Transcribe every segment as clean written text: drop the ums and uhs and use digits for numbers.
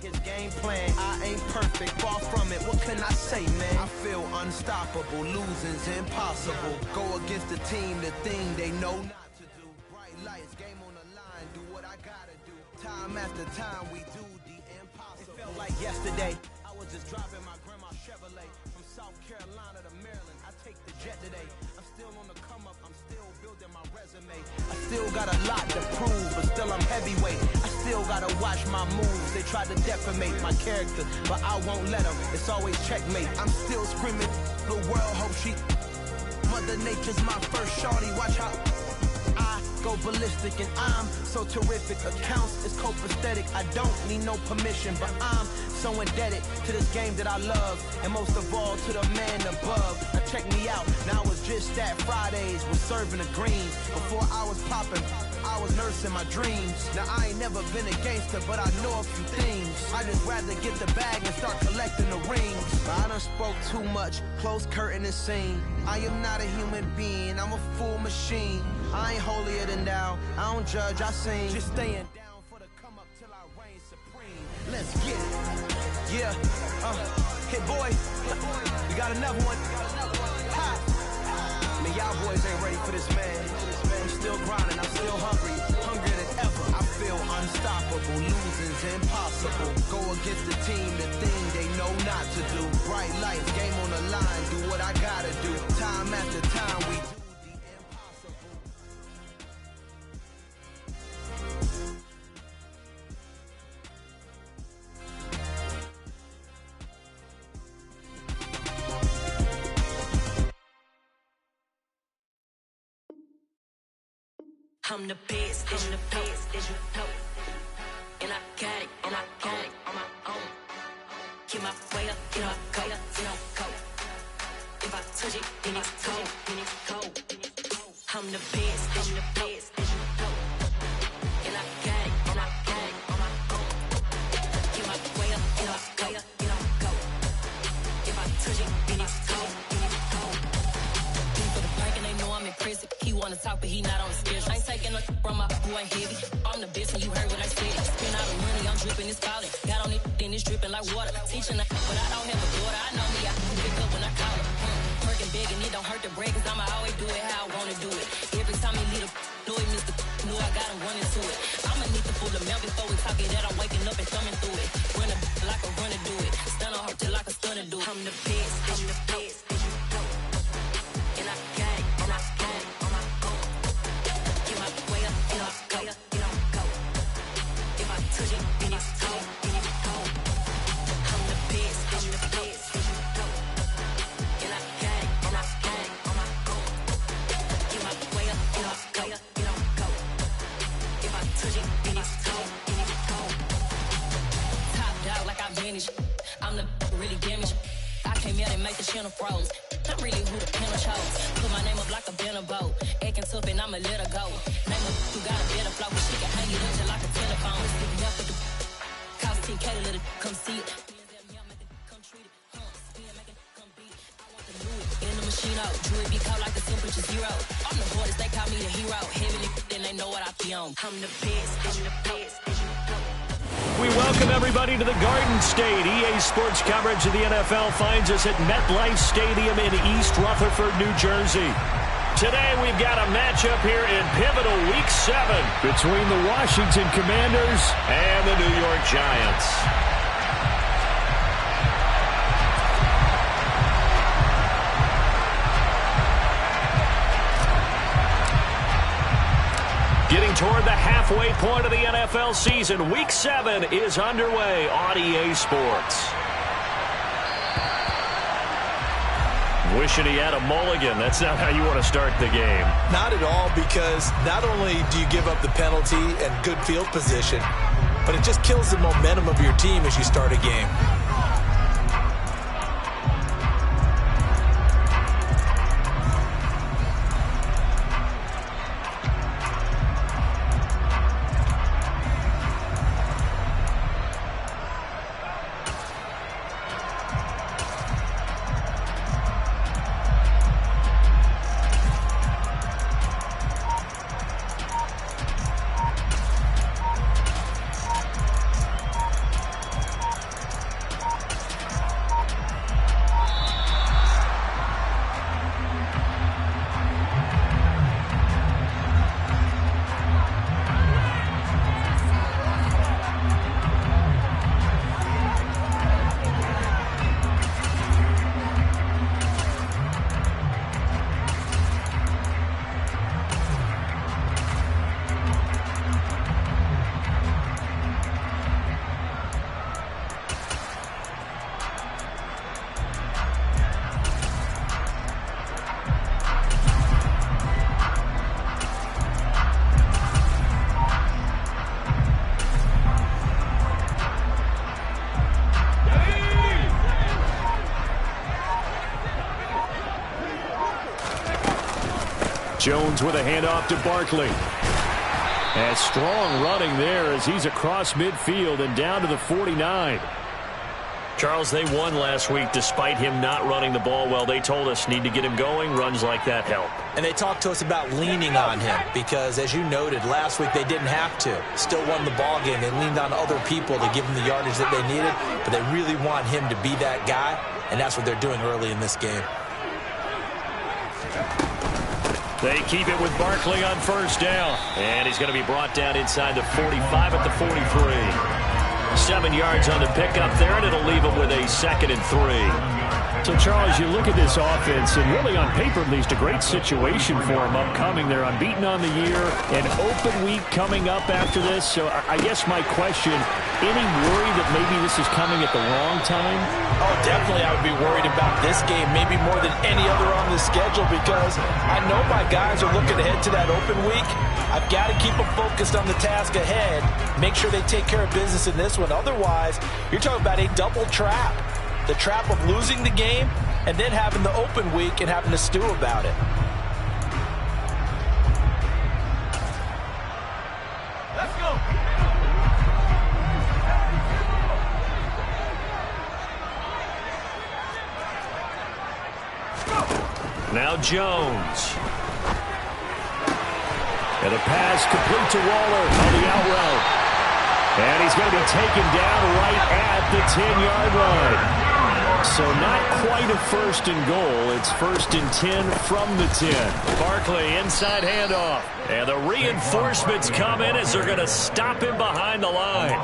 his game plan. I ain't perfect, far from it. What can I say, man? I feel unstoppable. Losing's impossible. Go against the team, the thing they know not to do. Bright lights, game on the line. Do what I gotta do. Time after time, we do the impossible. It felt like yesterday. I was just driving my grandma's Chevrolet from South Carolina to Maryland. I take the jet today. I'm still on the come up. I'm still building my resume. I still got a lot to prove, but still I'm heavyweight. I still gotta watch my moves. They try to defamate my character, but I won't let them. It's always checkmate. I'm still screaming. The world hope she. Mother Nature's my first shorty. Watch how I go ballistic, and I'm so terrific. Accounts is copacetic. I don't need no permission, but I'm so indebted to this game that I love, and most of all to the man above. Now check me out. Now it's just that Fridays was serving the greens. Before I was popping, I was nursing my dreams. Now I ain't never been a gangster, but I know a few things. I just rather get the bag and start collecting the rings. I done spoke too much. Close curtain and scene. I am not a human being. I'm a full machine. I ain't holier than thou. I don't judge, I sing. Just staying down for the come up till I reign supreme. Let's get it. Yeah, hit boy. We got another one. Ha. Man, y'all boys ain't ready for this, man. I'm still grinding, I'm still hungry. Hungrier than ever. I feel unstoppable. Losing's impossible. Go against the team, the thing they know not to do. Bright lights, game on the line. Do what I gotta do. Time after time, we do. I'm the best, I'm the best, as you know. And I got it, on my own. Get my way up, get my go, go. If I touch it, then it's cold, I'm the best, as you know. And I got it, on my own. Get my way up, get my go. If I touch it, then it's cold. For the park and they know I'm in prison. He wanna talk, but he not on the schedule. I ain't taking no from my boy heavy. I'm the best, and you heard what I said. Spend all the money, I'm dripping, it's falling. Got on it, then it's dripping like water. Teaching her, but I don't have a daughter. I know me, I can pick up when I call her. Working big, and it don't hurt to break, cause I'ma always do it how I wanna do it. Every time he lead a know it, Mr. Knew I got him running to it. I'ma need to pull the milk before we talk it that I'm waking up and thumbing through it. Run a like a runner do it. Stun on her till like a stunner do it. I'm the best, I'm the best, as you know. And I got it, on my own. Get my way up, get my go. If I touch it, then it's cold. I'm the best, as you know. And I got it, on my own. Get my way up, get my go. If I touch it, then it's cold. Top dog like I vanished. I'm the really damaged. I came out and make the channel froze. I'm really who the panel chose. Put my name up like a banner boat. Acting tough and I'ma let her go. Name up who got a better flow. But she can hang it up just like a telephone. Sticking up with the cost 10K to let it come see it. Come treat it. Spin, make it come beat it. I want to do it. In the machine out. Jewelry be cold like the temperature zero. I'm the hardest, they call me the hero. Heavily, then they know what I be on. I'm the best, I'm the best, as you know. We welcome everybody to the Garden State. EA Sports coverage of the NFL finds us at MetLife Stadium in East Rutherford, New Jersey. Today we've got a matchup here in pivotal Week 7 between the Washington Commanders and the New York Giants. Getting toward the halfway point of the NFL season, Week 7 is underway on EA Sports. Wishing he had a mulligan. That's not how you want to start the game. Not at all, because not only do you give up the penalty and good field position, but it just kills the momentum of your team as you start a game. Jones with a handoff to Barkley. And strong running there as he's across midfield and down to the 49. Charles, they won last week despite him not running the ball well. They told us need to get him going. Runs like that help. And they talked to us about leaning on him because, as you noted, last week they didn't have to. Still won the ball game. They leaned on other people to give them the yardage that they needed, but they really want him to be that guy, and that's what they're doing early in this game. They keep it with Barkley on first down. And he's going to be brought down inside the 45 at the 43. 7 yards on the pickup there, and it'll leave him with a 2nd and 3. So, Charles, you look at this offense, and really on paper, at least, a great situation for them upcoming. They're unbeaten on the year, an open week coming up after this. So I guess my question, any worry that maybe this is coming at the wrong time? Oh, definitely I would be worried about this game, maybe more than any other on the schedule, because I know my guys are looking ahead to that open week. I've got to keep them focused on the task ahead, make sure they take care of business in this one. Otherwise, you're talking about a double trap. The trap of losing the game and then having the open week and having to stew about it. Let's go. Now Jones. And a pass complete to Waller on the out route. And he's going to be taken down right at the 10-yard line. So not quite a 1st and goal. It's 1st and 10 from the 10. Barkley inside handoff. And the reinforcements come in as they're going to stop him behind the line.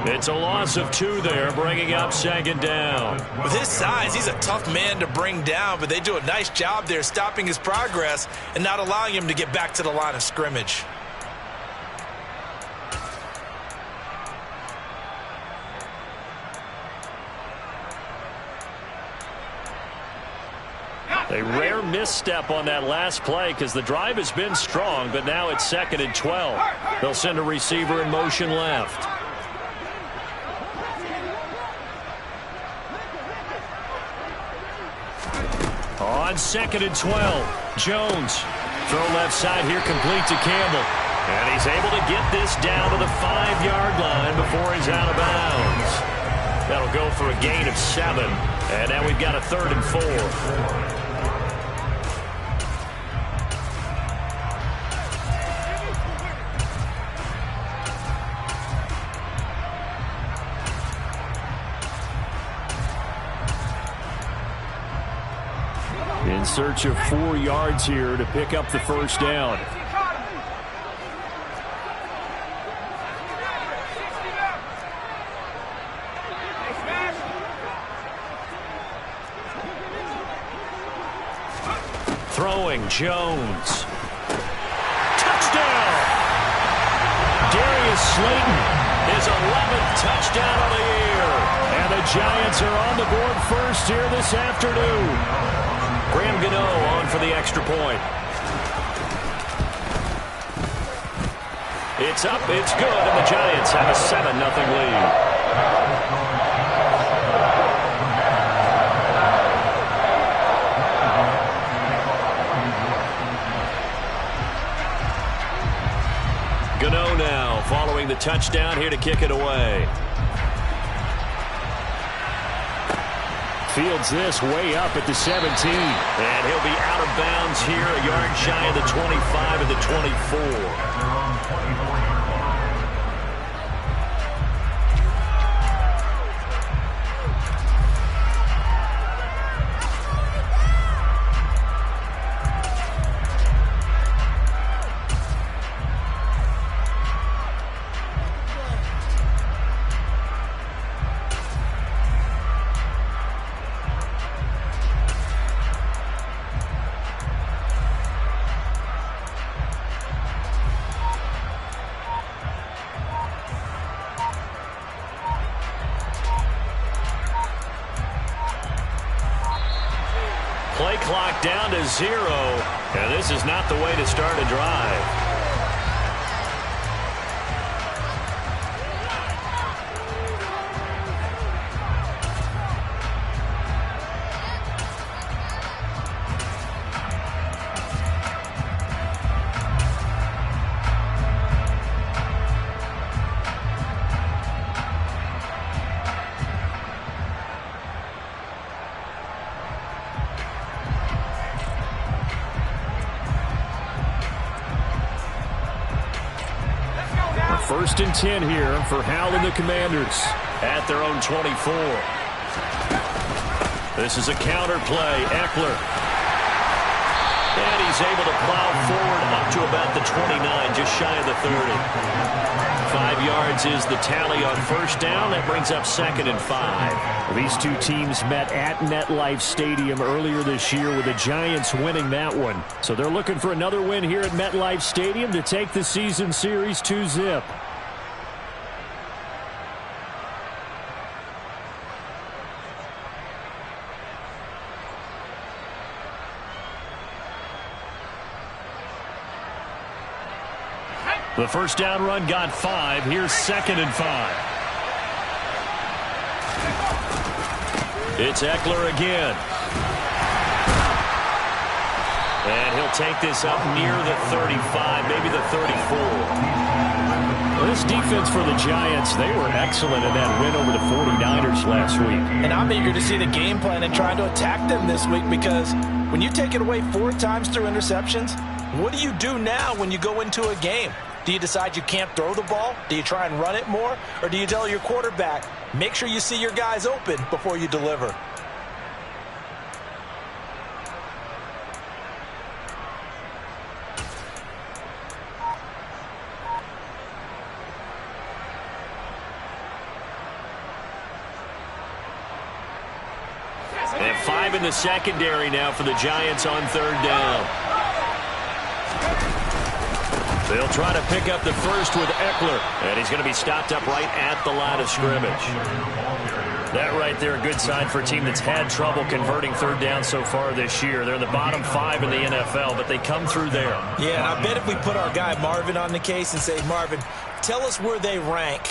It's a loss of 2 there, bringing up 2nd down. With his size, he's a tough man to bring down, but they do a nice job there stopping his progress and not allowing him to get back to the line of scrimmage. A rare misstep on that last play because the drive has been strong, but now it's 2nd and 12. They'll send a receiver in motion left. On 2nd and 12, Jones. Throw left side here, complete to Campbell. And he's able to get this down to the 5-yard line before he's out of bounds. That'll go for a gain of 7. And now we've got a 3rd and 4. In search of 4 yards here to pick up the 1st down. Throwing Jones. Touchdown! Darius Slayton, his 11th touchdown of the year. And the Giants are on the board first here this afternoon. Graham Gano on for the extra point. It's up, it's good, and the Giants have a 7-0 lead. Gano now following the touchdown here to kick it away. Fields this way up at the 17. And he'll be out of bounds here, a yard shy of the 25 and the 24. Play clock down to 0, and this is not the way to start a drive. First and 10 here for Howell and the Commanders at their own 24. This is a counter play. Eckler. And he's able to plow forward up to about the 29, just shy of the 30. 5 yards is the tally on first down. That brings up 2nd and 5. These two teams met at MetLife Stadium earlier this year with the Giants winning that one. So they're looking for another win here at MetLife Stadium to take the season series 2-zip. The first down run got 5. Here's 2nd and 5. It's Eckler again. And he'll take this up near the 35, maybe the 34. Well, this defense for the Giants, they were excellent in that win over the 49ers last week. And I'm eager to see the game plan and trying to attack them this week, because when you take it away 4 times through interceptions, what do you do now when you go into a game? Do you decide you can't throw the ball? Do you try and run it more? Or do you tell your quarterback, make sure you see your guys open before you deliver? And 5 in the secondary now for the Giants on 3rd down. They'll try to pick up the first with Eckler. And he's going to be stopped up right at the line of scrimmage. That right there, a good sign for a team that's had trouble converting 3rd down so far this year. They're in the bottom 5 in the NFL, but they come through there. Yeah, and I bet if we put our guy Marvin on the case and say, Marvin, tell us where they rank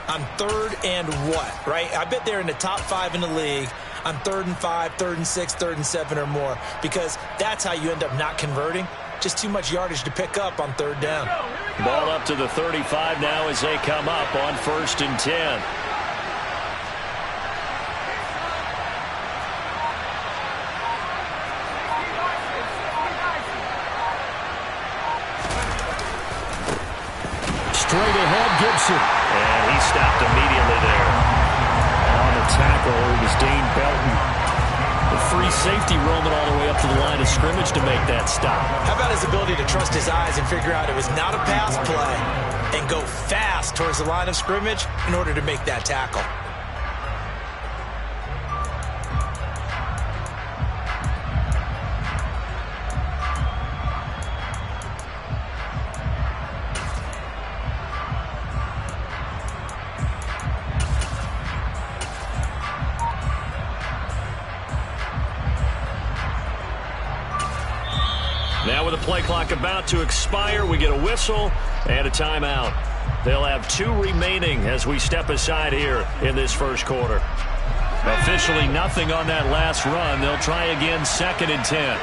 on 3rd and what, right? I bet they're in the top 5 in the league on 3rd and 5, 3rd and 6, 3rd and 7 or more, because that's how you end up not converting. Just too much yardage to pick up on 3rd down. Ball up to the 35 now as they come up on 1st and 10. Straight ahead, Gibson. And he stopped immediately there. On the tackle, it was Dane Belton. The free safety roaming all the way up to the line of scrimmage to make that stop. How about his ability to trust his eyes and figure out it was not a pass play and go fast towards the line of scrimmage in order to make that tackle? Now with the play clock about to expire, we get a whistle and a timeout. They'll have 2 remaining as we step aside here in this first quarter. Officially nothing on that last run. They'll try again 2nd and 10.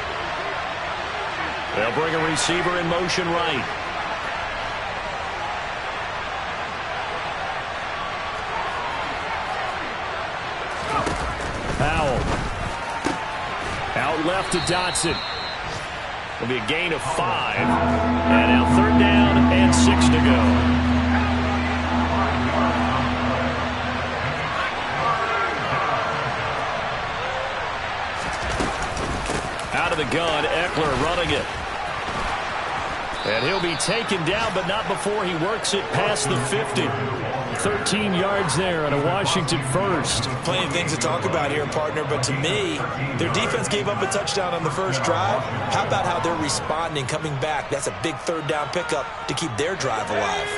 They'll bring a receiver in motion right. Howell. Out left to Dotson. It'll be a gain of 5. And now 3rd down and 6 to go. Out of the gun, Eckler running it. And he'll be taken down, but not before he works it past the 50. 13 yards there on a Washington first. Plenty of things to talk about here, partner, but to me, their defense gave up a touchdown on the first drive. How about how they're responding, coming back? That's a big 3rd down pickup to keep their drive alive.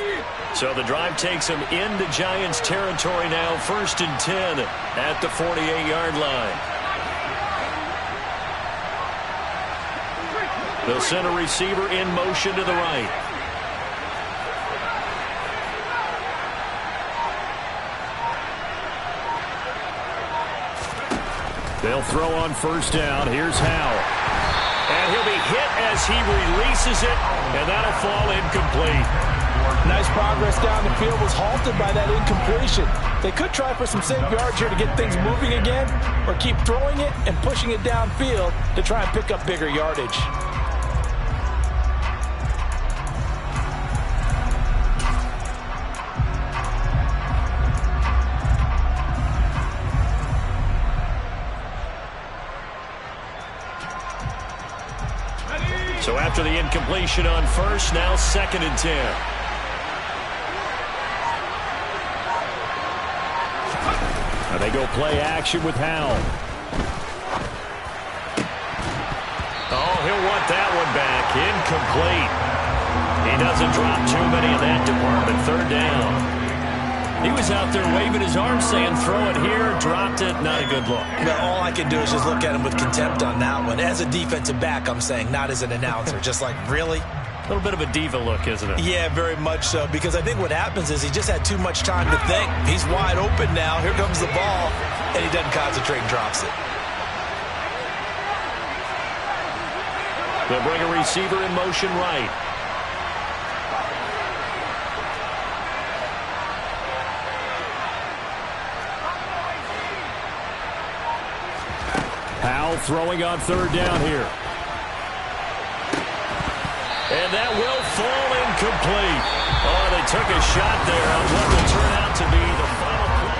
So the drive takes them into Giants territory now, 1st and 10 at the 48-yard line. They'll send a receiver in motion to the right. They'll throw on 1st down. Here's Howell. And he'll be hit as he releases it, and that'll fall incomplete. Nice progress down the field, was halted by that incompletion. They could try for some safe yards here to get things moving again, or keep throwing it and pushing it downfield to try and pick up bigger yardage. So after the incompletion on first, now 2nd and 10. Now they go play action with Howell. Oh, he'll want that one back. Incomplete. He doesn't drop too many in that department. 3rd down. He was out there waving his arms saying, throw it here, dropped it, not a good look. Well, all I can do is just look at him with contempt on that one. As a defensive back, I'm saying, not as an announcer. Just like, really? A little bit of a diva look, isn't it? Yeah, very much so, because I think what happens is he just had too much time to think. He's wide open now. Here comes the ball, and he doesn't concentrate and drops it. They'll bring a receiver in motion right. Howell throwing on 3rd down here. And that will fall incomplete. Oh, they took a shot there on what will turn out to be the final play.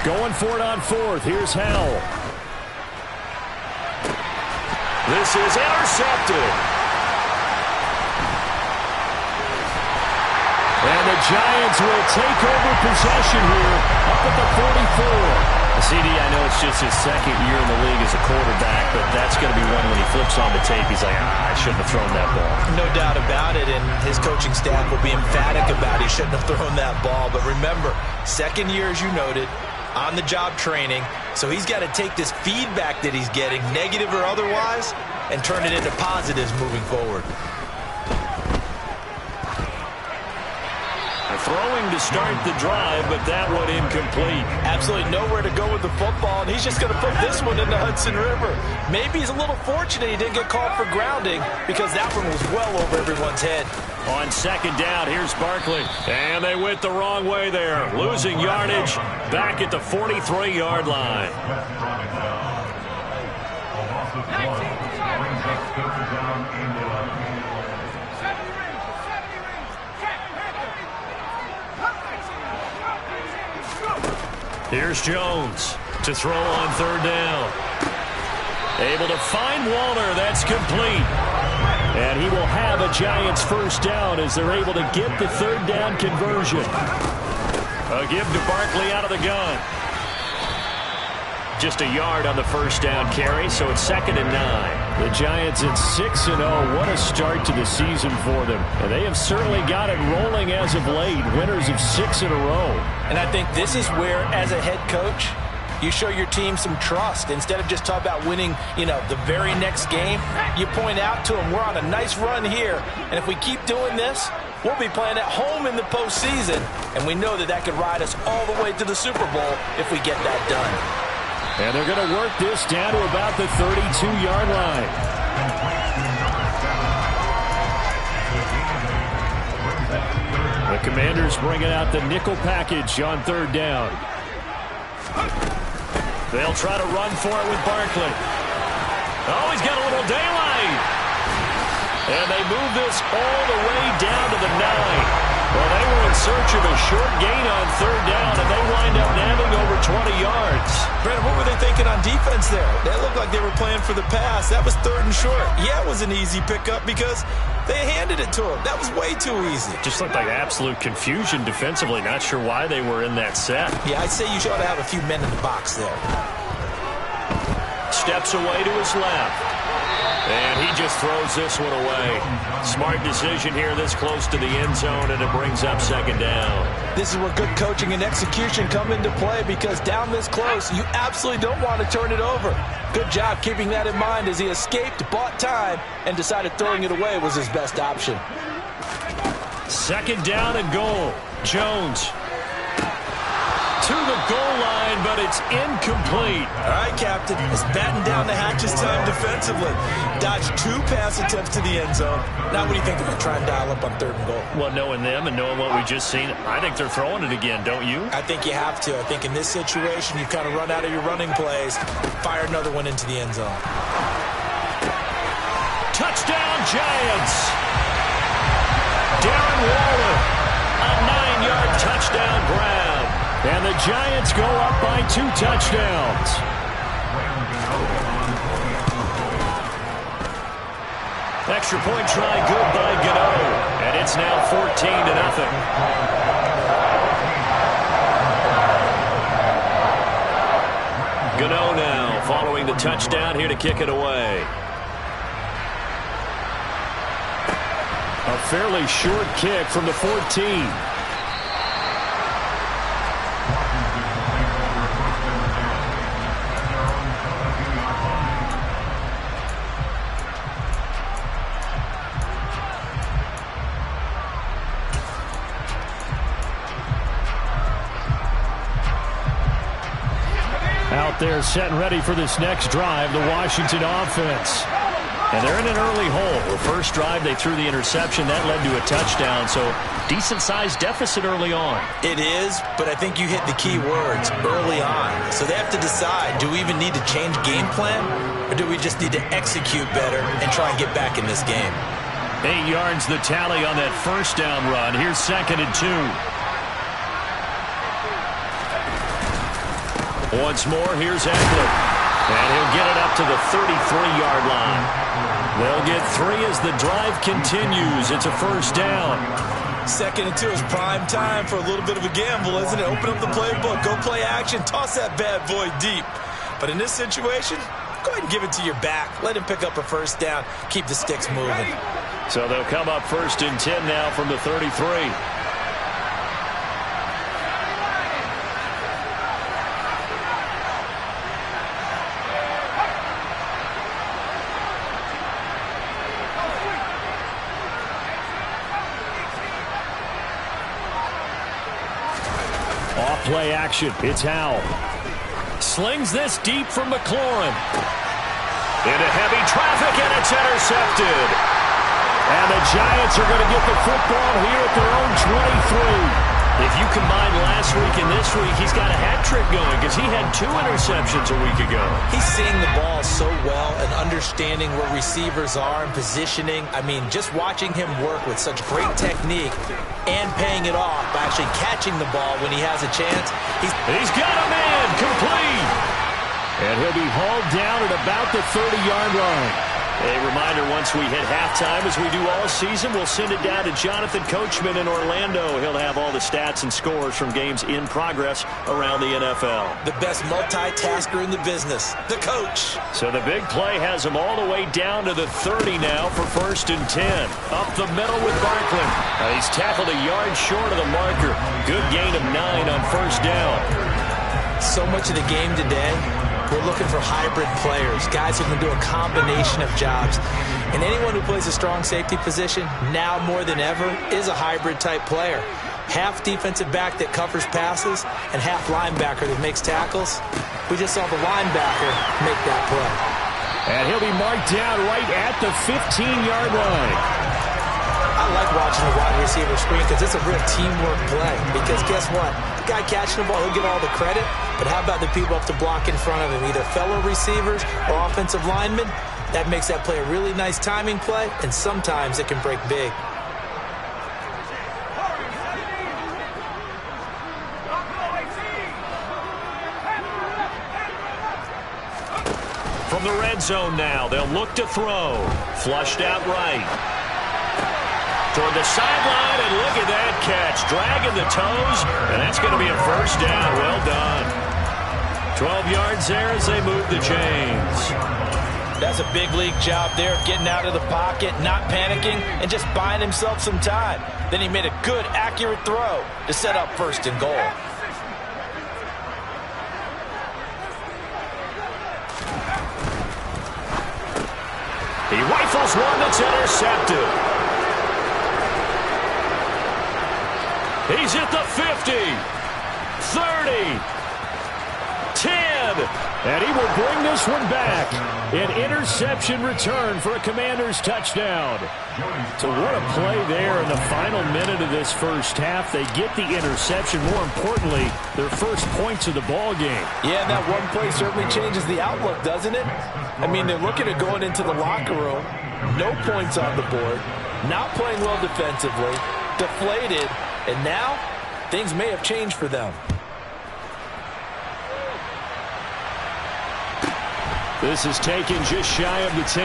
Going for it on 4th. Here's Howell. This is intercepted. And the Giants will take over possession here up at the 44. CD, I know it's just his 2nd year in the league as a quarterback, but that's going to be one when he flips on the tape. He's like, I shouldn't have thrown that ball. No doubt about it, and his coaching staff will be emphatic about he shouldn't have thrown that ball. But remember, 2nd year, as you noted, on-the-job training, so he's got to take this feedback that he's getting, negative or otherwise, and turn it into positives moving forward. Throwing to start the drive, but that one incomplete. Absolutely nowhere to go with the football, and he's just going to put this one in the Hudson River. Maybe he's a little fortunate he didn't get called for grounding, because that one was well over everyone's head. On 2nd down, here's Barkley. And they went the wrong way there. Losing yardage back at the 43-yard line. Here's Jones to throw on 3rd down. Able to find Walter. That's complete. And he will have a Giants 1st down as they're able to get the 3rd down conversion. A give to Barkley out of the gun. Just a yard on the 1st down carry, so it's 2nd and 9. The Giants at 6-0. What a start to the season for them. And they have certainly got it rolling as of late. Winners of 6 in a row. And I think this is where, as a head coach, you show your team some trust. Instead of just talking about winning, the very next game, you point out to them, we're on a nice run here. And if we keep doing this, we'll be playing at home in the postseason. And we know that could ride us all the way to the Super Bowl if we get that done. And they're going to work this down to about the 32-yard line. The Commanders bringing out the nickel package on 3rd down. They'll try to run for it with Barkley. Oh, he's got a little daylight. And they move this all the way down to the 9. Well, they were in search of a short gain on 3rd down, and they wind up nabbing over 20 yards. Brandon, what were they thinking on defense there? They looked like they were playing for the pass. That was 3rd and short. Yeah, it was an easy pickup because they handed it to him. That was way too easy. Just looked like absolute confusion defensively. Not sure why they were in that set. Yeah, I'd say you ought to have a few men in the box there. Steps away to his left. And he just throws this one away. Smart decision here this close to the end zone, and it brings up second down. This is where good coaching and execution come into play, because down this close, you absolutely don't want to turn it over. Good job keeping that in mind as he escaped, bought time, and decided throwing it away was his best option. Second down and goal. Jones to the goal line, but it's incomplete. All right, Captain. It's batten down the hatches time defensively. Dodged 2 pass attempts to the end zone. Now what do you think they're going to try and dial up on 3rd and goal? Well, knowing them and knowing what we just seen, I think they're throwing it again, don't you? I think you have to. I think in this situation, you've kind of run out of your running plays. Fire another one into the end zone. Touchdown, Giants. Darren Waller, a 9-yard touchdown grab. And the Giants go up by 2 touchdowns. Extra point try good by Gano. And it's now 14-0. Gano now following the touchdown here to kick it away. A fairly short kick from the 14. Out there set and ready for this next drive, the Washington offense. And they're in an early hole. The first drive, they threw the interception. That led to a touchdown, so decent-sized deficit early on. It is, but I think you hit the key words, early on. So they have to decide, do we even need to change game plan, or do we just need to execute better and try and get back in this game? 8 yards the tally on that first down run. Here's 2nd and 2. Once more, here's Eckler. And he'll get it up to the 33-yard line. They'll get 3 as the drive continues. It's a first down. 2nd and 2 is prime time for a little bit of a gamble, isn't it? Open up the playbook, go play action, toss that bad boy deep. But in this situation, go ahead and give it to your back. Let him pick up a first down. Keep the sticks moving. So they'll come up 1st and 10 now from the 33. Play action. It's Howell. Slings this deep from McLaurin. Into heavy traffic, and it's intercepted. And the Giants are going to get the football here at their own 23. If you combine last week and this week, he's got a hat trick going because he had 2 interceptions a week ago. He's seeing the ball so well and understanding where receivers are and positioning. I mean, just watching him work with such great technique and paying it off by actually catching the ball when he has a chance. He's got a man complete. And he'll be hauled down at about the 30-yard line. A reminder, once we hit halftime, as we do all season, we'll send it down to Jonathan Coachman in Orlando. He'll have all the stats and scores from games in progress around the NFL. The best multitasker in the business, the coach. So the big play has him all the way down to the 30 now for 1st and 10. Up the middle with Barkley. He's tackled a yard short of the marker. Good gain of 9 on 1st down. So much of the game today, we're looking for hybrid players, guys who can do a combination of jobs. And anyone who plays a strong safety position, now more than ever, is a hybrid-type player. Half defensive back that covers passes and half linebacker that makes tackles. We just saw the linebacker make that play. And he'll be marked down right at the 15-yard line. I like watching the wide receiver screen because it's a real teamwork play. Because guess what? The guy catching the ball, he'll get all the credit. But how about the people up to block in front of him, either fellow receivers or offensive linemen? That makes that play a really nice timing play, and sometimes it can break big. From the red zone now, they'll look to throw. Flushed out right. Toward the sideline, and look at that catch. Dragging the toes, and that's going to be a first down. Well done. 12 yards there as they move the chains. That's a big league job there, getting out of the pocket, not panicking, and just buying himself some time. Then he made a good, accurate throw to set up 1st and goal. He rifles one that's intercepted. He's at the 50, 30, 10, and he will bring this one back. An interception return for a Commanders touchdown. So what a play there in the final minute of this first half. They get the interception. More importantly, their first points of the ball game. Yeah, and that one play certainly changes the outlook, doesn't it? I mean, they're looking at going into the locker room. No points on the board. Not playing well defensively. Deflated. And now, things may have changed for them. This is taken just shy of the 10.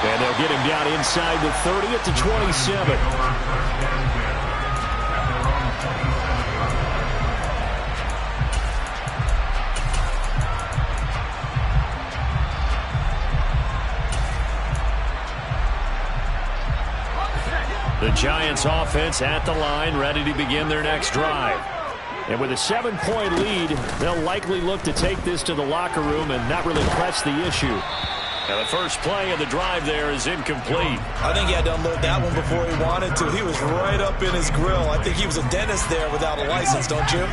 And they'll get him down inside the 30 at the 27. The Giants offense at the line, ready to begin their next drive. And with a 7-point lead, they'll likely look to take this to the locker room and not really press the issue. And the first play of the drive there is incomplete. I think he had to unload that one before he wanted to. He was right up in his grill. I think he was a dentist there without a license, don't you?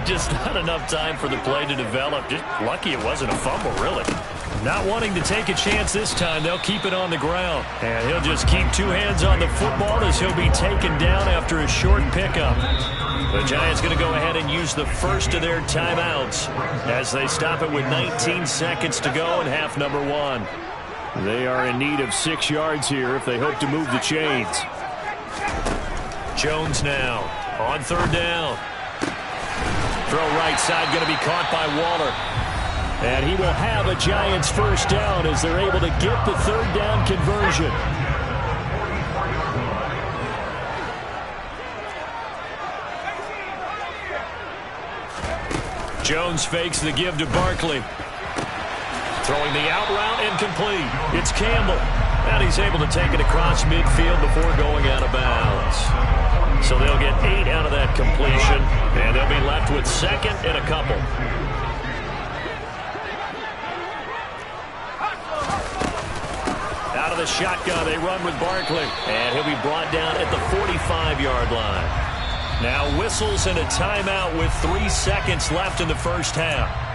Just not enough time for the play to develop. Just lucky it wasn't a fumble, really. Not wanting to take a chance this time, they'll keep it on the ground. And he'll just keep 2 hands on the football as he'll be taken down after a short pickup. The Giants going to go ahead and use the first of their timeouts as they stop it with 19 seconds to go in half number 1. They are in need of 6 yards here if they hope to move the chains. Jones now on 3rd down. Throw right side going to be caught by Waller. And he will have a Giants first down as they're able to get the 3rd down conversion. Jones fakes the give to Barkley. Throwing the out route incomplete. It's Campbell. And he's able to take it across midfield before going out of bounds. So they'll get 8 out of that completion. And they'll be left with 2nd and a couple. Out of the shotgun, they run with Barkley. And he'll be brought down at the 45-yard line. Now whistles and a timeout with 3 seconds left in the first half.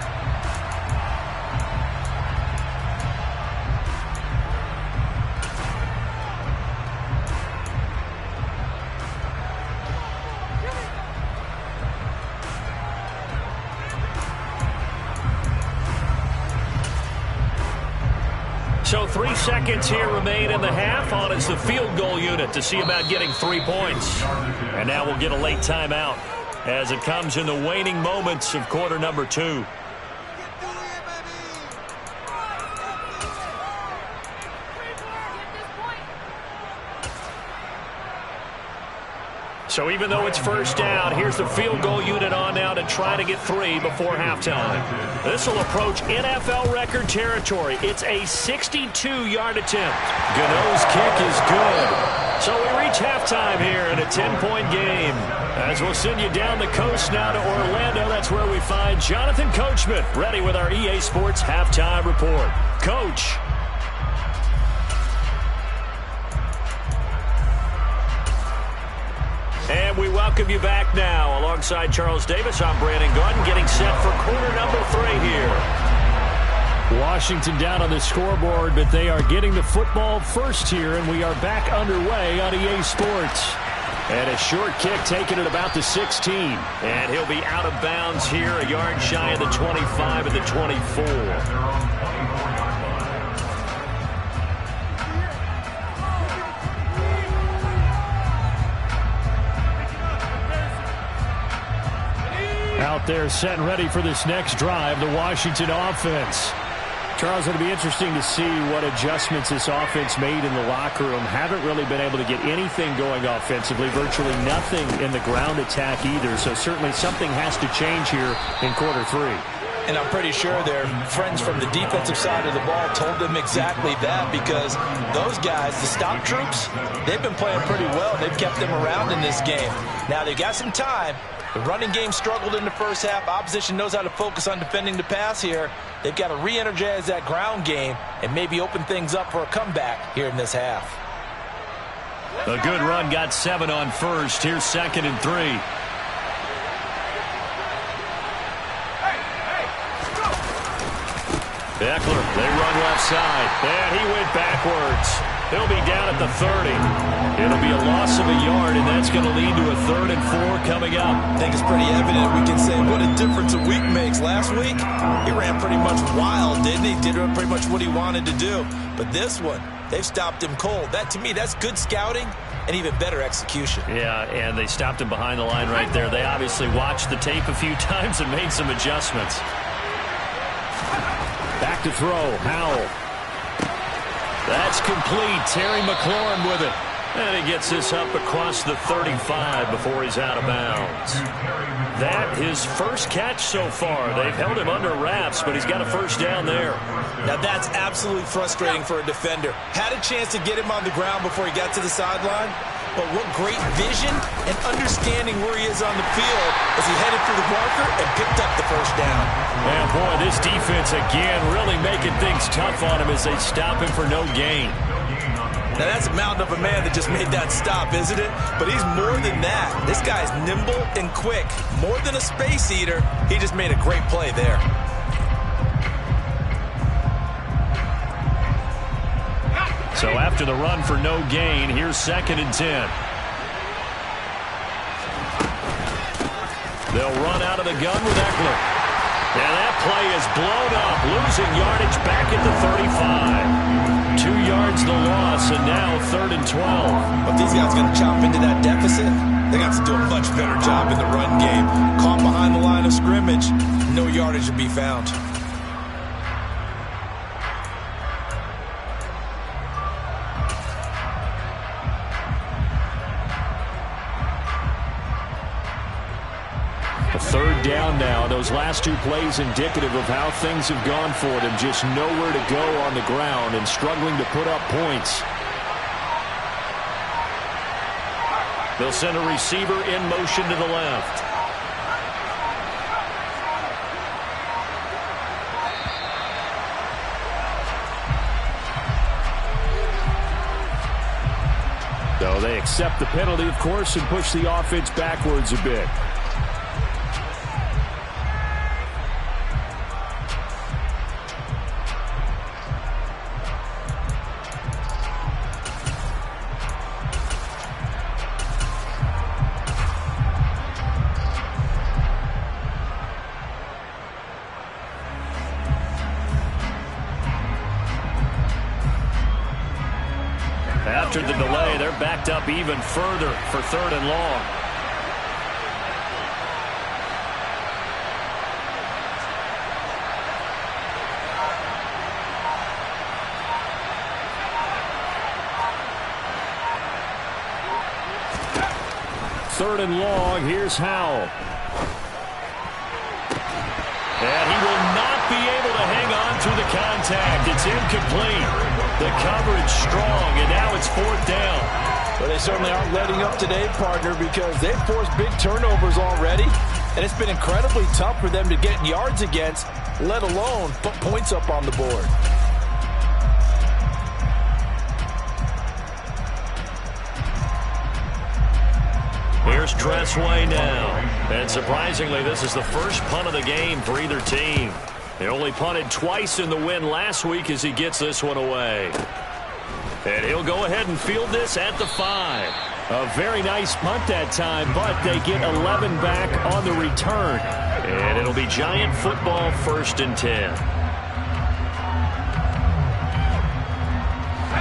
So 3 seconds here remain in the half. On is the field goal unit to see about getting 3 points. And now we'll get a late timeout as it comes in the waning moments of quarter number 2. So even though it's first down, here's the field goal unit on now to try to get 3 before halftime. This will approach NFL record territory. It's a 62-yard attempt. Gano's kick is good. So we reach halftime here in a 10-point game. As we'll send you down the coast now to Orlando, that's where we find Jonathan Coachman ready with our EA Sports halftime report. Coach. And we welcome you back now. Alongside Charles Davis, I'm Brandon Gordon, getting set for quarter number 3 here. Washington down on the scoreboard, but they are getting the football first here, and we are back underway on EA Sports. And a short kick taken at about the 16. And he'll be out of bounds here, a yard shy of the 25 and the 24. Out there set and ready for this next drive, the Washington offense. Charles, it'll be interesting to see what adjustments this offense made in the locker room. Haven't really been able to get anything going offensively, virtually nothing in the ground attack either. So certainly something has to change here in quarter 3. And I'm pretty sure their friends from the defensive side of the ball told them exactly that, because those guys, the stop troops, they've been playing pretty well. They've kept them around in this game. Now, they got some time. The running game struggled in the first half. Opposition knows how to focus on defending the pass here. They've got to re-energize that ground game and maybe open things up for a comeback here in this half. A good run, got 7 on first. Here's 2nd and 3. Eckler, they run left side, and he went backwards. He'll be down at the 30. It'll be a loss of a yard, and that's going to lead to a 3rd and 4 coming up. I think it's pretty evident. We can say what a difference a week makes. Last week, he ran pretty much wild, didn't he? Did pretty much what he wanted to do. But this one, they've stopped him cold. That, to me, that's good scouting and even better execution. Yeah, and they stopped him behind the line right there. They obviously watched the tape a few times and made some adjustments. Back to throw, Howell. That's complete. Terry McLaurin with it. And he gets this up across the 35 before he's out of bounds. That his first catch so far. They've held him under wraps, but he's got a first down there. Now that's absolutely frustrating for a defender. Had a chance to get him on the ground before he got to the sideline. But what great vision and understanding where he is on the field as he headed through the marker and picked up the first down. And boy, this defense again really making things tough on him as they stop him for no gain. Now that's a mountain of a man that just made that stop, isn't it? But he's more than that. This guy's nimble and quick. More than a space eater, he just made a great play there. So after the run for no gain, here's 2nd and 10. They'll run out of the gun with Eckler. And that play is blown up, losing yardage back at the 35. 2 yards the loss, and now 3rd and 12. If these guys are going to chop into that deficit, they got to do a much better job in the run game. Caught behind the line of scrimmage, no yardage to be found. A 3rd down now. Those last 2 plays indicative of how things have gone for them. Just nowhere to go on the ground and struggling to put up points. They'll send a receiver in motion to the left. So they accept the penalty, of course, and push the offense backwards a bit. After the delay, they're backed up even further for 3rd and long. Third and long, here's Howell. And he will not be able to hang on through the contact. It's incomplete. The coverage strong, and now it's 4th down. Well, they certainly aren't letting up today, partner, because they've forced big turnovers already, and it's been incredibly tough for them to get yards against, let alone put points up on the board. Here's Tressway now. And surprisingly, this is the first punt of the game for either team. They only punted twice in the win last week as he gets this one away. And he'll go ahead and field this at the 5. A very nice punt that time, but they get 11 back on the return. And it'll be Giant football, 1st and 10.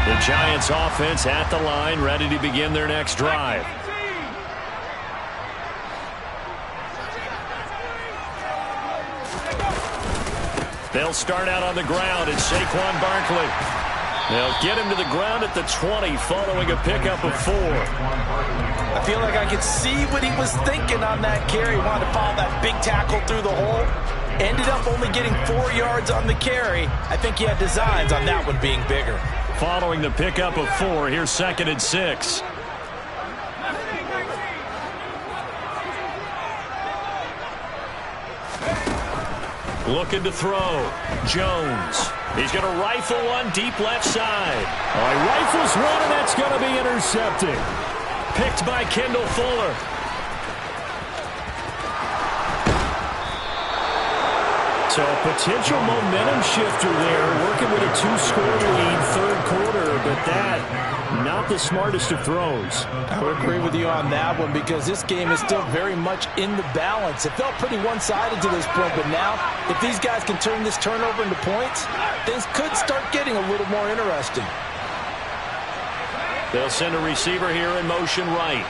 The Giants offense at the line, ready to begin their next drive. They'll start out on the ground. It's Saquon Barkley. They'll get him to the ground at the 20 following a pickup of 4. I feel like I could see what he was thinking on that carry. He wanted to follow that big tackle through the hole. Ended up only getting 4 yards on the carry. I think he had designs on that one being bigger. Following the pickup of 4, here's 2nd and 6. Looking to throw. Jones. He's going to rifle one deep left side. Oh, he rifles one, and that's going to be intercepted. Picked by Kendall Fuller. So a potential momentum shifter there, working with a 2-score lead, 3rd quarter, but that, not the smartest of throws. I would agree with you on that one because this game is still very much in the balance. It felt pretty one-sided to this point, but now, if these guys can turn this turnover into points, things could start getting a little more interesting. They'll send a receiver here in motion right.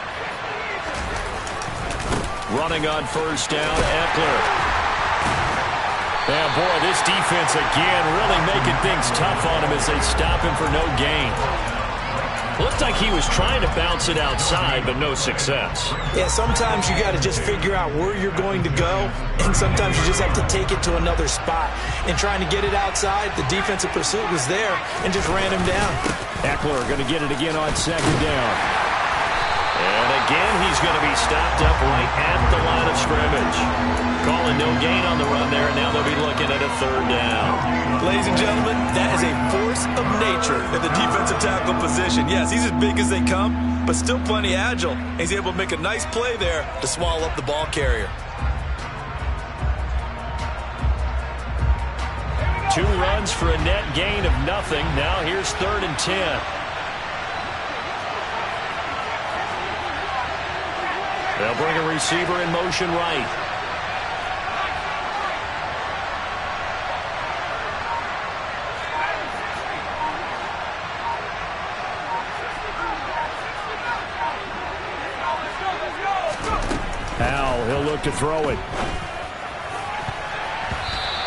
Running on 1st down, Eckler. Yeah, boy, this defense again really making things tough on him as they stop him for no gain. Looked like he was trying to bounce it outside, but no success. Yeah, sometimes you got to just figure out where you're going to go, and sometimes you just have to take it to another spot. And trying to get it outside, the defensive pursuit was there and just ran him down. Eckler going to get it again on 2nd down. And again, he's going to be stopped up right at the line of scrimmage. Calling no gain on the run there, and now they'll be looking at a 3rd down. Ladies and gentlemen, that is a force of nature in the defensive tackle position. Yes, he's as big as they come, but still plenty agile. He's able to make a nice play there to swallow up the ball carrier. 2 runs for a net gain of nothing. Now here's 3rd and 10. They'll bring a receiver in motion right. He'll look to throw it.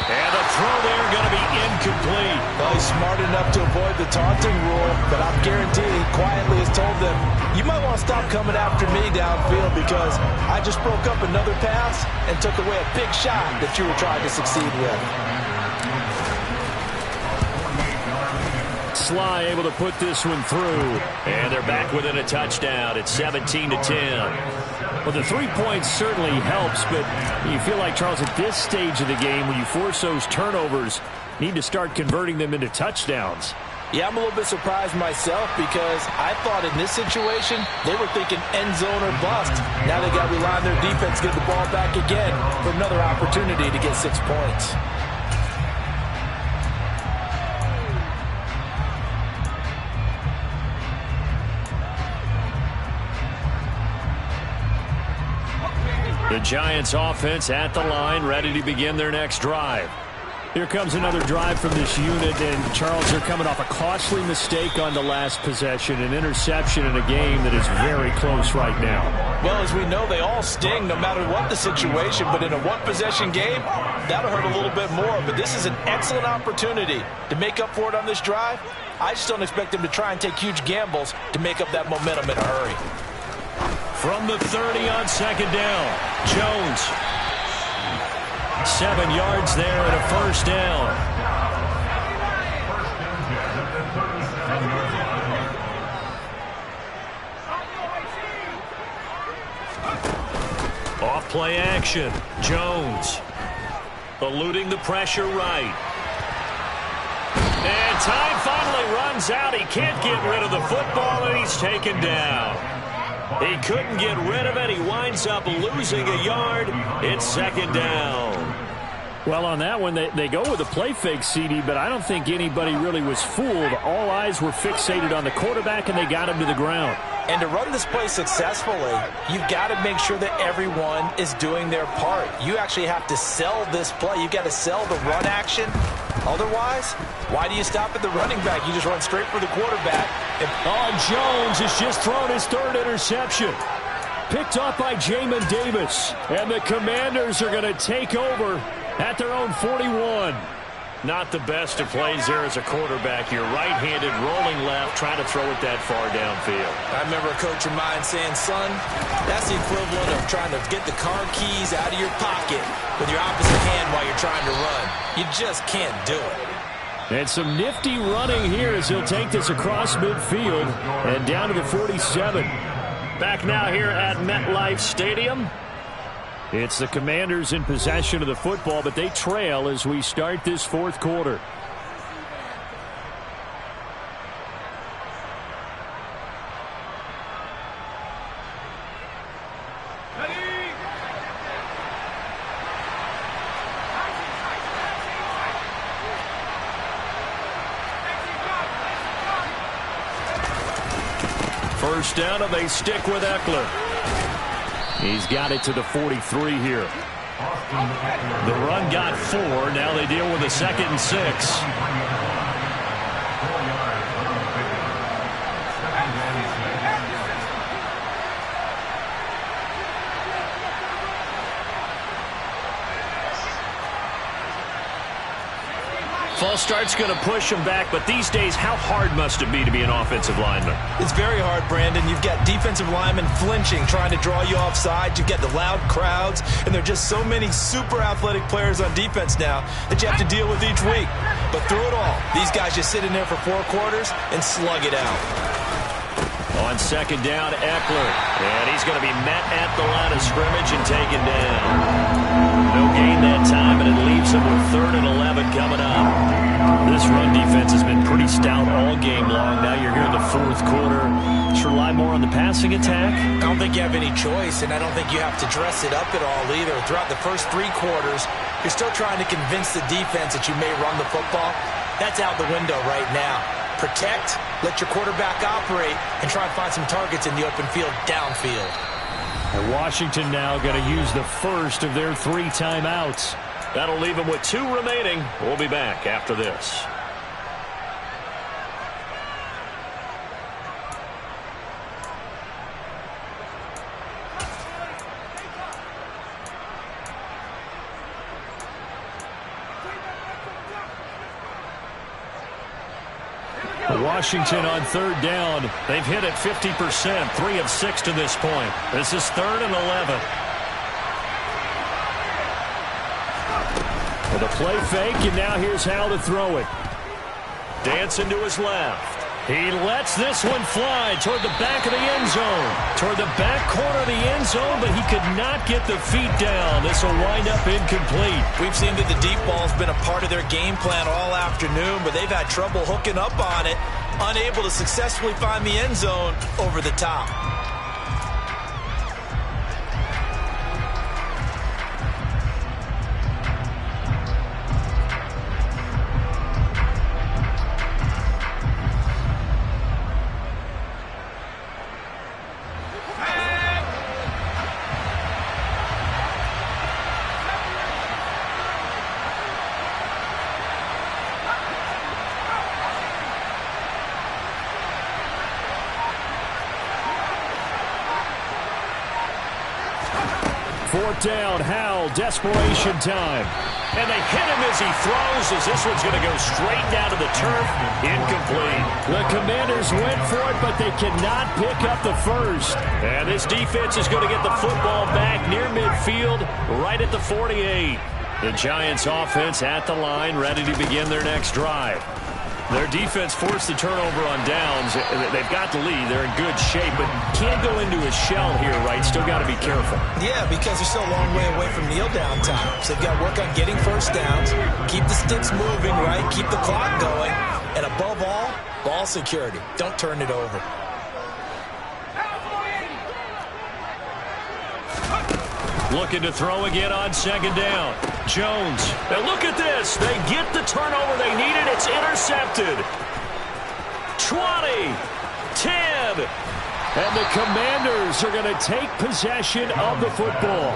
And the throw there going to be incomplete. Well, he's smart enough to avoid the taunting rule, but I'm guaranteed he quietly has told them, you might want to stop coming after me downfield because I just broke up another pass and took away a big shot that you were trying to succeed with. Sly able to put this one through. And they're back within a touchdown. It's 17-10. Well, the 3 points certainly helps, but you feel like, Charles, at this stage of the game, when you force those turnovers, you need to start converting them into touchdowns. Yeah, I'm a little bit surprised myself because I thought in this situation, they were thinking end zone or bust. Now they got to rely on their defense to get the ball back again for another opportunity to get 6 points. The Giants offense at the line, ready to begin their next drive. Here comes another drive from this unit, and Charles, they're coming off a costly mistake on the last possession, an interception in a game that is very close right now. Well, as we know, they all sting no matter what the situation, but in a one-possession game, that'll hurt a little bit more. But this is an excellent opportunity to make up for it on this drive. I just don't expect them to try and take huge gambles to make up that momentum in a hurry. From the 30 on 2nd down, Jones. 7 yards there and a 1st down. Off play action, Jones. Eluding the pressure right. And time finally runs out. He can't get rid of the football, and he's taken down. He couldn't get rid of it. He winds up losing a yard. It's 2nd down. Well, on that one, they go with a play fake, CD, but I don't think anybody really was fooled. All eyes were fixated on the quarterback, and they got him to the ground. And to run this play successfully, you've got to make sure that everyone is doing their part. You actually have to sell this play. You've got to sell the run action. Otherwise, why do you stop at the running back? You just run straight for the quarterback. Jones has just thrown his 3rd interception. Picked off by Jamin Davis. And the Commanders are going to take over at their own 41. Not the best of plays there as a quarterback. You're right-handed, rolling left, trying to throw it that far downfield. I remember a coach of mine saying, son, that's the equivalent of trying to get the car keys out of your pocket with your opposite hand while you're trying to run. You just can't do it. And some nifty running here as he'll take this across midfield and down to the 47. Back now here at MetLife Stadium. It's the Commanders in possession of the football, but they trail as we start this fourth quarter. First down, and they stick with Eckler. He's got it to the 43 here. The run got 4. Now they deal with a 2nd and 6. False start's going to push him back, but these days, how hard must it be to be an offensive lineman? It's very hard, Brandon. You've got defensive linemen flinching, trying to draw you offside. You've got the loud crowds, and there are just so many super athletic players on defense now that you have to deal with each week. But through it all, these guys just sit in there for 4 quarters and slug it out. On 2nd down, Eckler. And he's going to be met at the line of scrimmage and taken down. No gain that time, and it leaves him with 3rd and 11 coming up. This run defense has been pretty stout all game long. Now you're here in the 4th quarter. Should rely more on the passing attack? I don't think you have any choice, and I don't think you have to dress it up at all either. Throughout the first 3 quarters, you're still trying to convince the defense that you may run the football. That's out the window right now. Protect, let your quarterback operate, and try and find some targets in the open field downfield. And Washington now going to use the first of their 3 timeouts. That'll leave them with 2 remaining. We'll be back after this. Washington on 3rd down. They've hit it 50%, 3 of 6 to this point. This is 3rd and 11. With a play fake, and now here's how to throw it. Dancing to his left. He lets this one fly toward the back of the end zone. Toward the back corner of the end zone, but he could not get the feet down. This will wind up incomplete. We've seen that the deep ball's been a part of their game plan all afternoon, but they've had trouble hooking up on it, unable to successfully find the end zone over the top. Down, Howell, desperation time. And they hit him as he throws, as this one's going to go straight down to the turf. Incomplete. The Commanders went for it, but they cannot pick up the first. And this defense is going to get the football back near midfield, right at the 48. The Giants offense at the line, ready to begin their next drive. Their defense forced the turnover on downs. They've got the lead. They're in good shape, but can't go into a shell here, right? Still got to be careful. Yeah, because they're still a long way away from kneel-down time. So they've got to work on getting first downs, keep the sticks moving, right? Keep the clock going. And above all, ball security. Don't turn it over. Looking to throw again on 2nd down. Jones. And look at this. They get the turnover they needed. It's intercepted. 20. 10. And the Commanders are going to take possession of the football.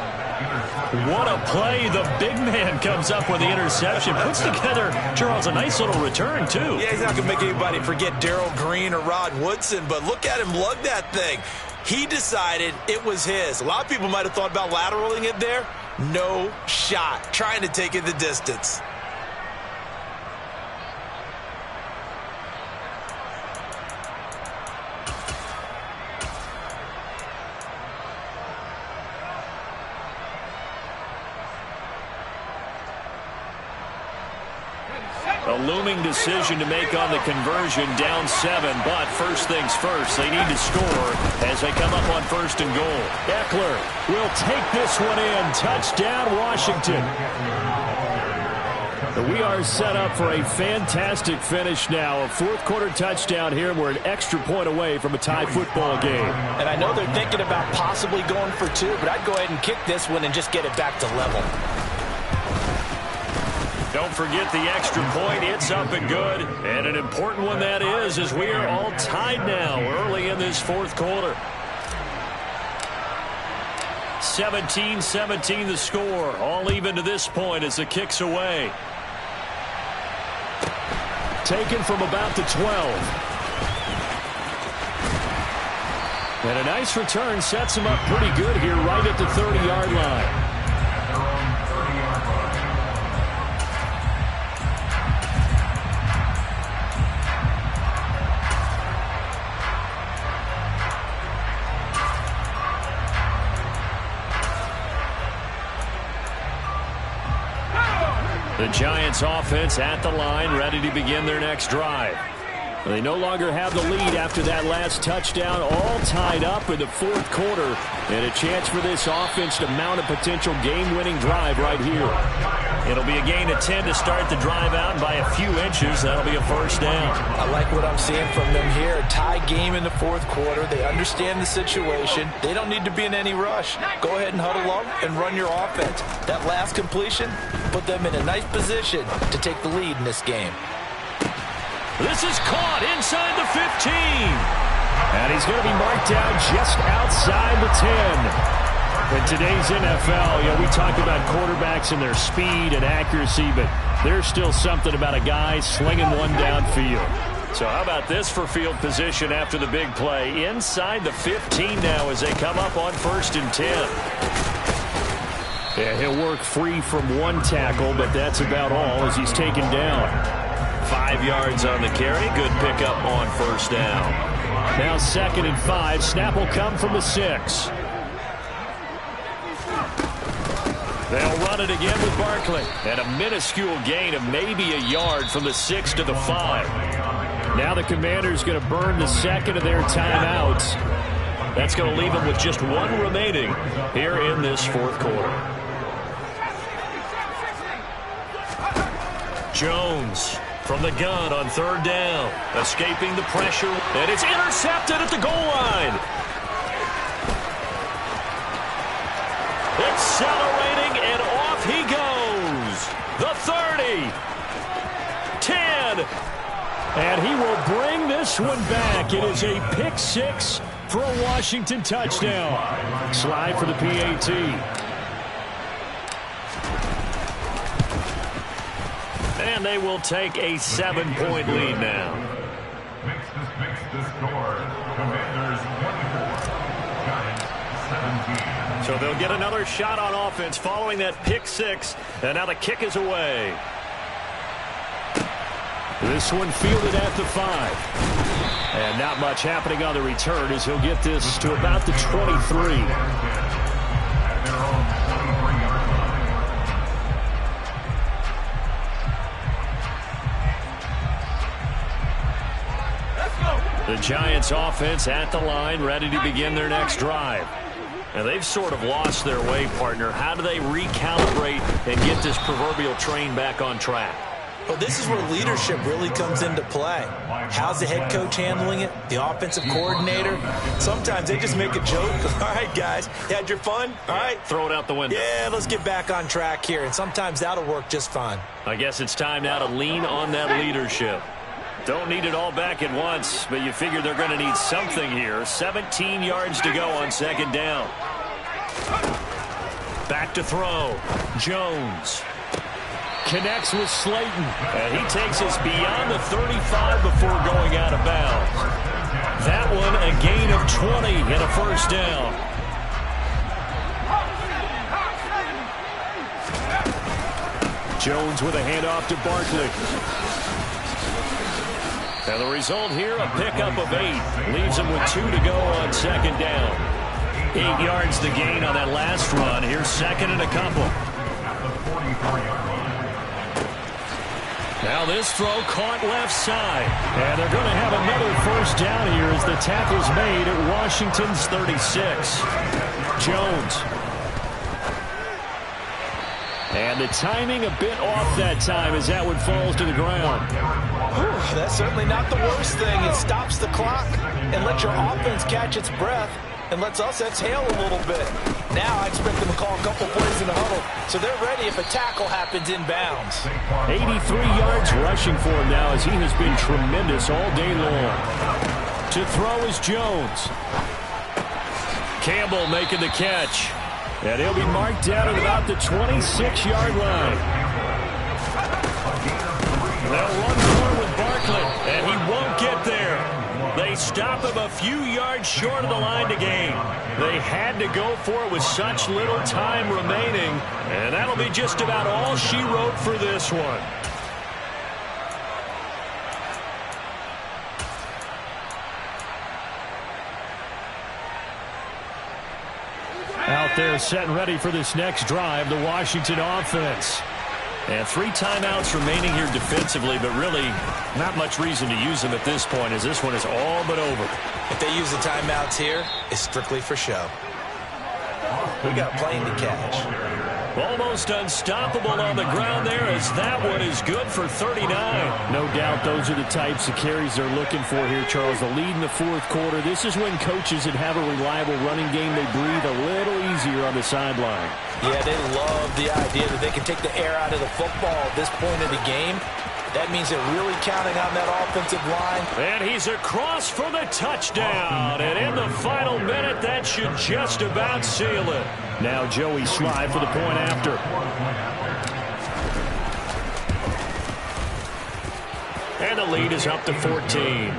What a play. The big man comes up with the interception. Puts together, Charles, a nice little return, too. Yeah, he's not going to make anybody forget Darrell Green or Rod Woodson, but look at him lug that thing. He decided it was his. A lot of people might have thought about lateraling it there. No shot. Trying to take it the distance. A looming decision to make on the conversion, down 7. But first things first, they need to score as they come up on 1st and goal. Eckler will take this one in. Touchdown, Washington. We are set up for a fantastic finish now. A fourth-quarter touchdown here, and we're an extra point away from a tie football game. And I know they're thinking about possibly going for 2, but I'd go ahead and kick this one and just get it back to level. Don't forget the extra point. It's up and good. And an important one that is, as we are all tied now early in this fourth quarter. 17-17 the score. All even to this point as the kick's away. Taken from about the 12. And a nice return sets him up pretty good here right at the 30-yard line. The Giants offense at the line, ready to begin their next drive. They no longer have the lead after that last touchdown, all tied up in the fourth quarter, and a chance for this offense to mount a potential game-winning drive right here. It'll be a gain of 10 to start the drive out, and by a few inches, that'll be a first down. I like what I'm seeing from them here. A tie game in the fourth quarter. They understand the situation. They don't need to be in any rush. Go ahead and huddle up and run your offense. That last completion put them in a nice position to take the lead in this game. This is caught inside the 15. And he's going to be marked down just outside the 10. In today's NFL, we talk about quarterbacks and their speed and accuracy, but there's still something about a guy slinging one downfield. So how about this for field position after the big play? Inside the 15 now as they come up on 1st and 10. Yeah, he'll work free from one tackle, but that's about all as he's taken down. 5 yards on the carry. Good pickup on 1st down. Now 2nd and 5. Snap will come from the 6. They'll run it again with Barkley. And a minuscule gain of maybe a yard from the 6 to the 5. Now the Commanders going to burn the second of their timeouts. That's going to leave them with just one remaining here in this fourth quarter. Jones from the gun on 3rd down. Escaping the pressure. And it's intercepted at the goal line. Accelerating, and off he goes. The 30. 10. And he will bring this one back. It is a pick 6 for a Washington touchdown. Slide for the PAT. And they will take a 7-point lead now. Makes the score. Commanders 24. Giants 17. So they'll get another shot on offense following that pick 6. And now the kick is away. This one fielded at the 5. And not much happening on the return as he'll get this to about the 23. The Giants offense at the line, ready to begin their next drive. And they've sort of lost their way, partner. How do they recalibrate and get this proverbial train back on track? Well, this is where leadership really comes into play. How's the head coach handling it? The offensive coordinator? Sometimes they just make a joke. All right, guys, you had your fun? All right. Throw it out the window. Yeah, let's get back on track here. And sometimes that'll work just fine. I guess it's time now to lean on that leadership. Don't need it all back at once, but you figure they're going to need something here. 17 yards to go on 2nd down. Back to throw. Jones. Connects with Slayton. And he takes us beyond the 35 before going out of bounds. That one a gain of 20 and a 1st down. Jones with a handoff to Barkley. And the result here, a pickup of 8. Leaves them with 2 to go on 2nd down. 8 yards the gain on that last run. Here's 2nd and a couple. Now this throw caught left side. And they're going to have another first down here as the tackle's made at Washington's 36. Jones. And the timing a bit off that time as that one falls to the ground. Whew, that's certainly not the worst thing. It stops the clock and lets your offense catch its breath and lets us exhale a little bit. Now I expect them to call a couple plays in the huddle, so they're ready if a tackle happens inbounds. 83 yards rushing for him now as he has been tremendous all day long. To throw is Jones. Campbell making the catch. And he'll be marked down at about the 26-yard line. They'll run forward with Barkley, and he won't get there. They stop him a few yards short of the line to gain. They had to go for it with such little time remaining, and that'll be just about all she wrote for this one. Out there set and ready for this next drive, the Washington offense. And 3 timeouts remaining here defensively, but really not much reason to use them at this point as this one is all but over. If they use the timeouts here, it's strictly for show. We got a plane to catch. Almost unstoppable on the ground there as that one is good for 39. No doubt those are the types of carries they're looking for here, Charles. The lead in the fourth quarter. This is when coaches that have a reliable running game, they breathe a little easier on the sideline. Yeah, they love the idea that they can take the air out of the football at this point of the game. That means they're really counting on that offensive line. And he's across for the touchdown. And in the final minute, that should just about seal it. Now Joey Slye for the point after. And the lead is up to 14.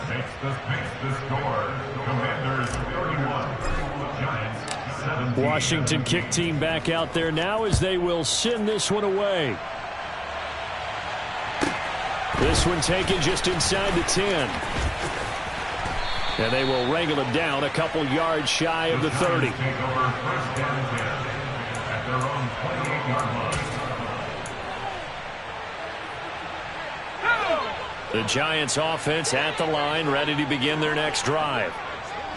Makes the score. Commanders 31. Giants 17. Washington kick team back out there now as they will send this one away. This one taken just inside the 10. And they will wrangle it down a couple yards shy of the 30. Take over first down 10 at their own 28-yard line. The Giants offense at the line, ready to begin their next drive.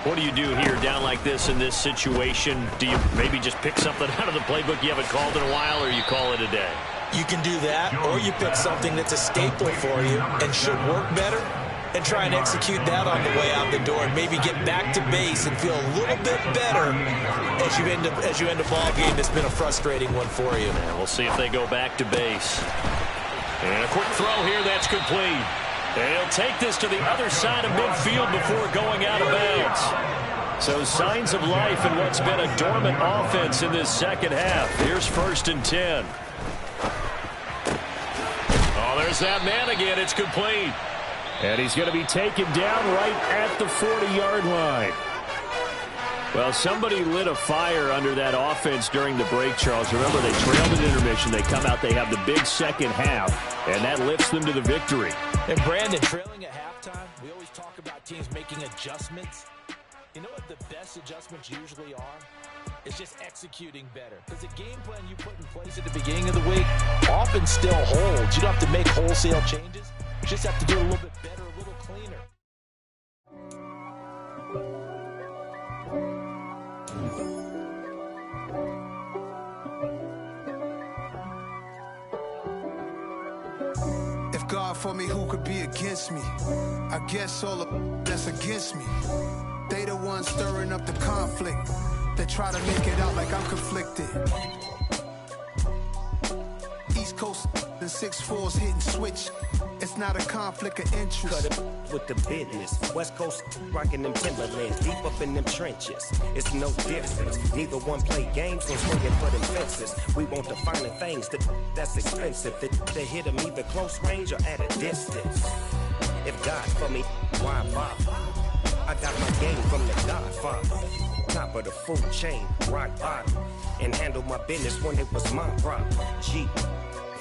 What do you do here down like this in this situation? Do you maybe just pick something out of the playbook you haven't called in a while, or you call it a day? You can do that, or you pick something that's a staple for you and should work better and try and execute that on the way out the door and maybe get back to base and feel a little bit better as you end a ball game that's been a frustrating one for you. And we'll see if they go back to base. And a quick throw here that's complete. And he'll take this to the other side of midfield before going out of bounds. So signs of life in what's been a dormant offense in this second half. Here's 1st and 10. Oh, there's that man again. It's complete. And he's going to be taken down right at the 40-yard line. Well, somebody lit a fire under that offense during the break, Charles. Remember, they trailed at intermission. They come out, they have the big second half, and that lifts them to the victory. And Brandon, trailing at halftime, we always talk about teams making adjustments. You know what the best adjustments usually are? It's just executing better. Because the game plan you put in place at the beginning of the week often still holds. You don't have to make wholesale changes. You just have to do it a little bit better, a little cleaner. If God for me, who could be against me? I guess all the that's against me. They the ones stirring up the conflict. They try to make it out like I'm conflicted. East Coast and 6'4's hitting switch. It's not a conflict of interest. Cut it with the business. West Coast rocking them Timberlands, deep up in them trenches. It's no difference. Neither one play games, no swinging for them fences. We want the finer things that's expensive. That hit them either close range or at a distance. If God for me, why bother? I got my game from the Godfather. Top of the food chain, rock bottom. And handle my business when it was my problem. G.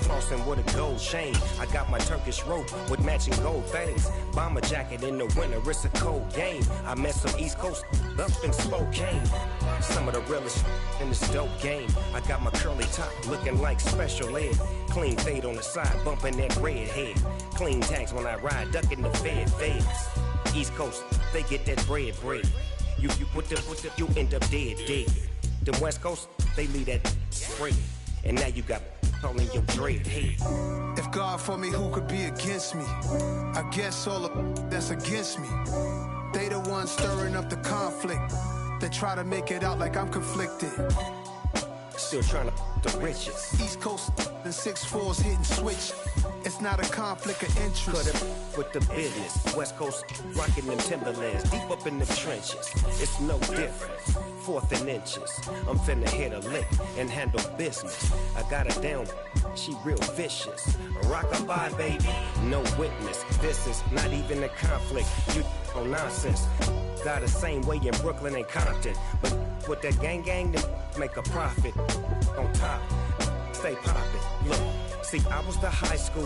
flossing with a gold chain. I got my Turkish rope with matching gold things. Bomber jacket in the winter, it's a cold game. I met some East Coast up in Spokane. Some of the realest in this dope game. I got my curly top looking like special ed. Clean fade on the side, bumping that red head. Clean tags when I ride, ducking the feds. East Coast, they get that bread. You you end up dead. The West Coast, they leave that spread. And now you got all in your dread head. If God for me, who could be against me? I guess all of that's against me. They the ones stirring up the conflict. They try to make it out like I'm conflicted. Still trying to the riches. East Coast and 6'4s hitting switch. It's not a conflict of interest. Cut it with the business. West Coast rocking them Timberlands. Deep up in the trenches. It's no different. 4th and inches. I'm finna hit a lick and handle business. I got her down. She real vicious. Rock-a-bye, baby. No witness. This is not even a conflict. You on nonsense. Got the same way in Brooklyn and Compton. But with that gang, then make a profit. On top, stay poppin'. Look, see, I was the high school